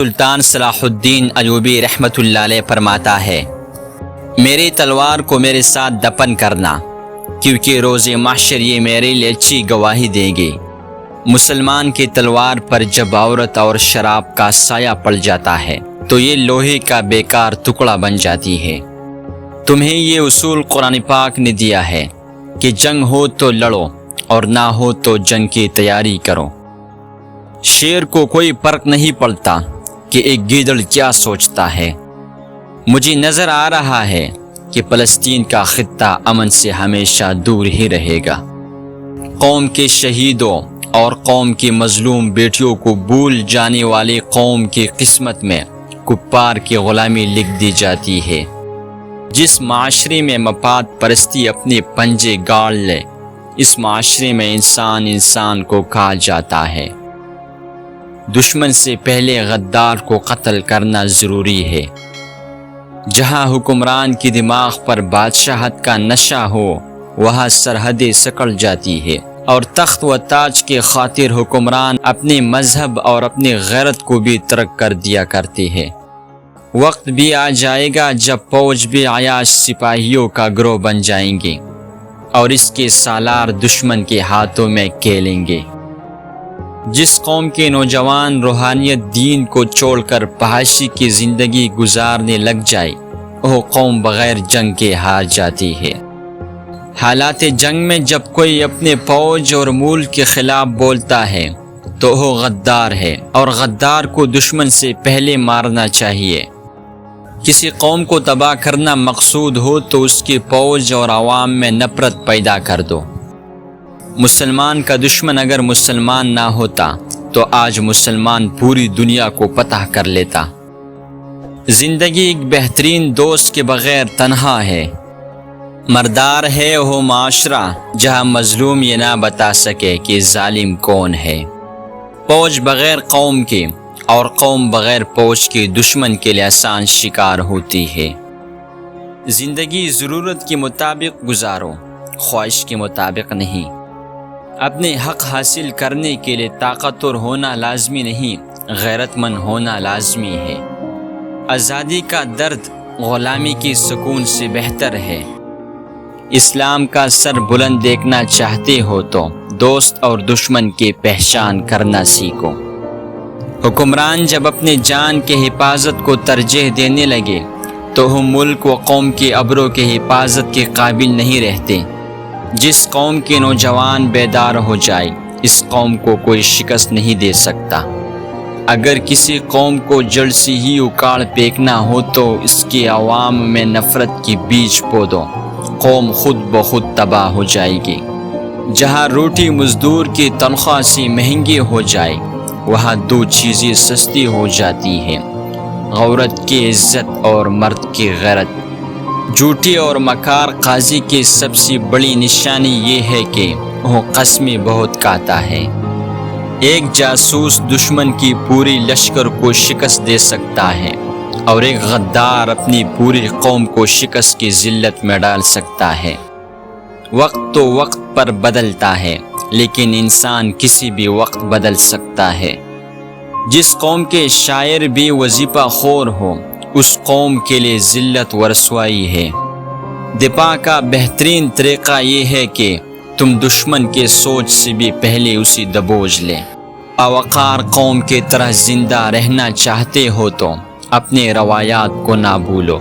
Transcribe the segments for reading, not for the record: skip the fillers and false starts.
سلطان صلاح الدین ایوبی رحمۃ اللہ علیہ فرماتا ہے، میری تلوار کو میرے ساتھ دفن کرنا، کیونکہ روز محشر یہ میرے لیے اچھی گواہی دے گی۔ مسلمان کی تلوار پر جب عورت اور شراب کا سایہ پڑ جاتا ہے تو یہ لوہے کا بیکار ٹکڑا بن جاتی ہے۔ تمہیں یہ اصول قرآن پاک نے دیا ہے کہ جنگ ہو تو لڑو اور نہ ہو تو جنگ کی تیاری کرو۔ شیر کو کوئی فرق نہیں پڑتا کہ ایک گیدڑ کیا سوچتا ہے۔ مجھے نظر آ رہا ہے کہ فلسطین کا خطہ امن سے ہمیشہ دور ہی رہے گا۔ قوم کے شہیدوں اور قوم کی مظلوم بیٹیوں کو بھول جانے والی قوم کی قسمت میں کفار کی غلامی لکھ دی جاتی ہے۔ جس معاشرے میں مفاد پرستی اپنے پنجے گاڑ لے، اس معاشرے میں انسان کو کھا جاتا ہے۔ دشمن سے پہلے غدار کو قتل کرنا ضروری ہے۔ جہاں حکمران کی دماغ پر بادشاہت کا نشہ ہو، وہاں سرحدیں سکڑ جاتی ہے، اور تخت و تاج کے خاطر حکمران اپنے مذہب اور اپنی غیرت کو بھی ترک کر دیا کرتے ہیں۔ وقت بھی آ جائے گا جب فوج بھی عیاش سپاہیوں کا گروہ بن جائیں گے اور اس کے سالار دشمن کے ہاتھوں میں کھیلیں گے۔ جس قوم کے نوجوان روحانیت دین کو چھوڑ کر فحاشی کی زندگی گزارنے لگ جائے، وہ قوم بغیر جنگ کے ہار جاتی ہے۔ حالات جنگ میں جب کوئی اپنے فوج اور ملک کے خلاف بولتا ہے تو وہ غدار ہے، اور غدار کو دشمن سے پہلے مارنا چاہیے۔ کسی قوم کو تباہ کرنا مقصود ہو تو اس کی فوج اور عوام میں نفرت پیدا کر دو۔ مسلمان کا دشمن اگر مسلمان نہ ہوتا تو آج مسلمان پوری دنیا کو فتح کر لیتا۔ زندگی ایک بہترین دوست کے بغیر تنہا ہے۔ مردار ہے وہ معاشرہ جہاں مظلوم یہ نہ بتا سکے کہ ظالم کون ہے۔ فوج بغیر قوم کے اور قوم بغیر فوج کے دشمن کے لیے آسان شکار ہوتی ہے۔ زندگی ضرورت کے مطابق گزارو، خواہش کے مطابق نہیں۔ اپنے حق حاصل کرنے کے لیے طاقتور ہونا لازمی نہیں، غیرت مند ہونا لازمی ہے۔ آزادی کا درد غلامی کی سکون سے بہتر ہے۔ اسلام کا سر بلند دیکھنا چاہتے ہو تو دوست اور دشمن کی پہچان کرنا سیکھو۔ حکمران جب اپنے جان کے حفاظت کو ترجیح دینے لگے تو وہ ملک و قوم کے ابرو کے حفاظت کے قابل نہیں رہتے۔ جس قوم کے نوجوان بیدار ہو جائے، اس قوم کو کوئی شکست نہیں دے سکتا۔ اگر کسی قوم کو جڑ سے ہی اکاڑ پھینکنا ہو تو اس کے عوام میں نفرت کی بیج بو دو، قوم خود بخود تباہ ہو جائے گی۔ جہاں روٹی مزدور کی تنخواہ سے مہنگی ہو جائے، وہاں دو چیزیں سستی ہو جاتی ہیں، عورت کی عزت اور مرد کی غیرت۔ جھوٹی اور مکار قاضی کی سب سے بڑی نشانی یہ ہے کہ وہ قسمیں بہت کھاتا ہے۔ ایک جاسوس دشمن کی پوری لشکر کو شکست دے سکتا ہے، اور ایک غدار اپنی پوری قوم کو شکست کی ذلت میں ڈال سکتا ہے۔ وقت تو وقت پر بدلتا ہے، لیکن انسان کسی بھی وقت بدل سکتا ہے۔ جس قوم کے شاعر بھی وظیفہ خور ہو، اس قوم کے لیے ذلت و رسوائی ہے۔ دفاع کا بہترین طریقہ یہ ہے کہ تم دشمن کے سوچ سے بھی پہلے اسے دبوچ لے۔ باوقار قوم کی طرح زندہ رہنا چاہتے ہو تو اپنے روایات کو نہ بھولو۔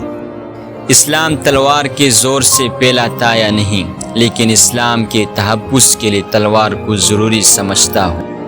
اسلام تلوار کے زور سے پھیلاتا یا نہیں، لیکن اسلام کے تحفظ کے لیے تلوار کو ضروری سمجھتا ہوں۔